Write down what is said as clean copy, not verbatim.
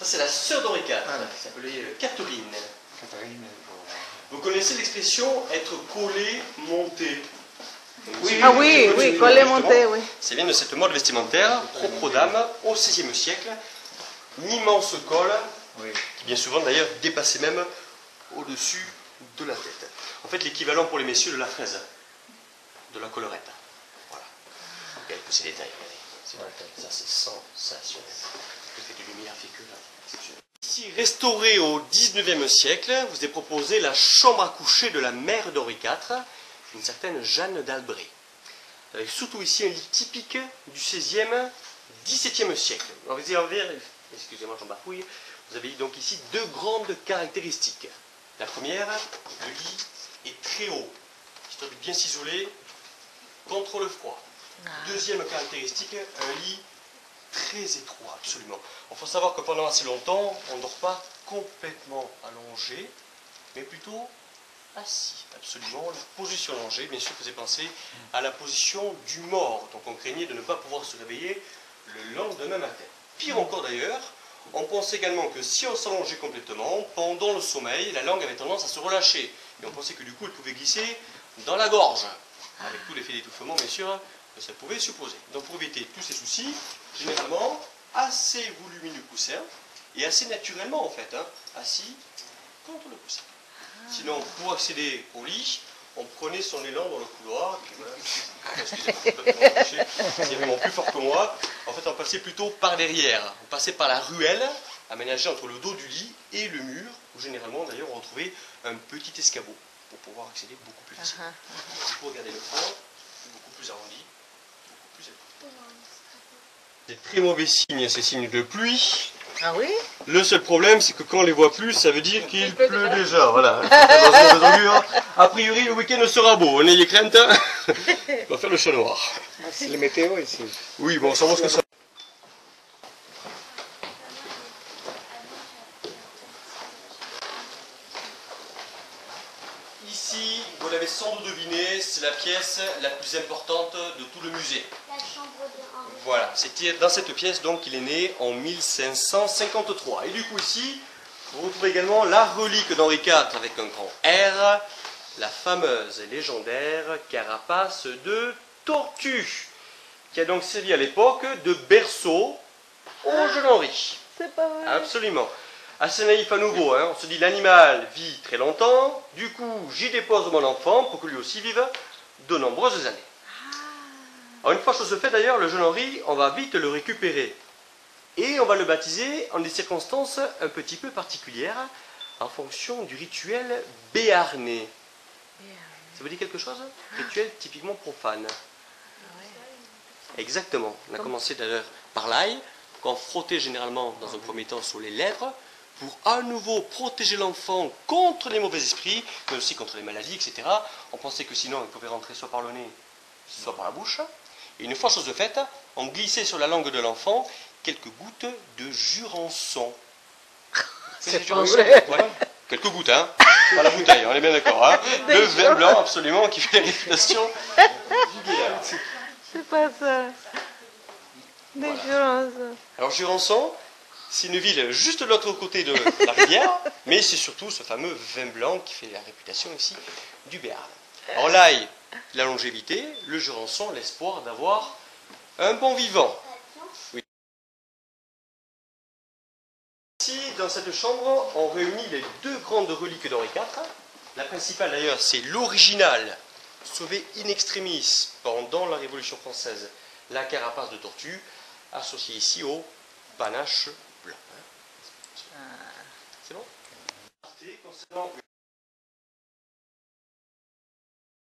c'est la sœur d'Henri IV, qui s'appelait Catherine. Vous connaissez l'expression être collé, monté? Oui, ah oui, oui, collé, monté, oui. C'est bien de cette mode vestimentaire, propre aux dames, au XVIe siècle. Une immense colle, qui bien souvent d'ailleurs dépassait même au-dessus de la tête. En fait, l'équivalent pour les messieurs de la fraise, de la collerette. Voilà. Regardez tous ces détails, regardez. Ça, c'est sensationnel. L'effet de lumière fait que là. Ici, restauré au XIXe siècle, vous est proposé la chambre à coucher de la mère d'Henri IV, une certaine Jeanne d'Albret. Avec surtout ici un lit typique du XVIe, XVIIe siècle. Excusez-moi, j'en bafouille. Vous avez donc ici deux grandes caractéristiques. La première, le lit est très haut, histoire de bien s'isoler contre le froid. Deuxième caractéristique, un lit très étroit, absolument. Il faut savoir que pendant assez longtemps, on ne dort pas complètement allongé, mais plutôt assis, absolument. La position allongée, bien sûr, faisait penser à la position du mort. Donc on craignait de ne pas pouvoir se réveiller le lendemain matin. Pire encore d'ailleurs, on pensait également que si on s'allongeait complètement, pendant le sommeil, la langue avait tendance à se relâcher. Et on pensait que du coup, elle pouvait glisser dans la gorge, avec tout l'effet d'étouffement, bien sûr, que ça pouvait supposer. Donc pour éviter tous ces soucis, généralement, assez volumineux coussin, et assez naturellement en fait, assis contre le coussin. Sinon, pour accéder au lit, on prenait son élan dans le couloir, et puis voilà, excusez-moi, c'est vraiment plus fort que moi. En fait, on passait plutôt par derrière. On passait par la ruelle, aménagée entre le dos du lit et le mur, où généralement, d'ailleurs, on retrouvait un petit escabeau pour pouvoir accéder beaucoup plus facilement. Du coup, regardez le fond, beaucoup plus arrondi, beaucoup plus élevé. C'est très mauvais signe, ces signes de pluie. Ah oui? Le seul problème, c'est que quand on les voit plus, ça veut dire qu'il pleut déjà. Voilà. A priori, le week-end sera beau. N'ayez crainte. On va faire le chat noir. C'est les météos ici. Oui, bon, ça montre que ça. Ici, vous l'avez sans doute deviné, c'est la pièce la plus importante de tout le musée. La chambre de Henri. Voilà, c'était dans cette pièce donc qu'il est né en 1553. Et du coup ici, vous retrouvez également la relique d'Henri IV avec un grand R, la fameuse et légendaire carapace de tortue, qui a donc servi à l'époque de berceau au jeune Henri. C'est pas vrai. Absolument. Assez naïf à nouveau, on se dit l'animal vit très longtemps, du coup j'y dépose mon enfant pour que lui aussi vive de nombreuses années. Alors une fois chose faite d'ailleurs, le jeune Henri, on va vite le récupérer. Et on va le baptiser en des circonstances un petit peu particulières, en fonction du rituel béarnais. Ça vous dit quelque chose? Rituel typiquement profane. Exactement. On a commencé d'ailleurs par l'ail, qu'on frottait généralement dans un premier temps sur les lèvres, pour à nouveau protéger l'enfant contre les mauvais esprits, mais aussi contre les maladies, etc. On pensait que sinon il pouvait rentrer soit par le nez, soit par la bouche. Et une fois chose faite, on glissait sur la langue de l'enfant quelques gouttes de jurançon. C'est pas vrai. Ouais. Quelques gouttes, pas la bouteille, on est bien d'accord. Le vin blanc, absolument, qui fait la réputation du béar. C'est pas ça. Des jurançons. Alors Jurançon, c'est une ville juste de l'autre côté de la rivière, mais c'est surtout ce fameux vin blanc qui fait la réputation ici du Béarn. Alors l'ail, la longévité, le Jurançon, l'espoir d'avoir un bon vivant. Oui. Ici, dans cette chambre, on réunit les deux grandes reliques d'Henri IV. La principale d'ailleurs, c'est l'original, sauvé in extremis pendant la Révolution française, la carapace de tortue, associée ici au panache blanc. C'est bon? Concernant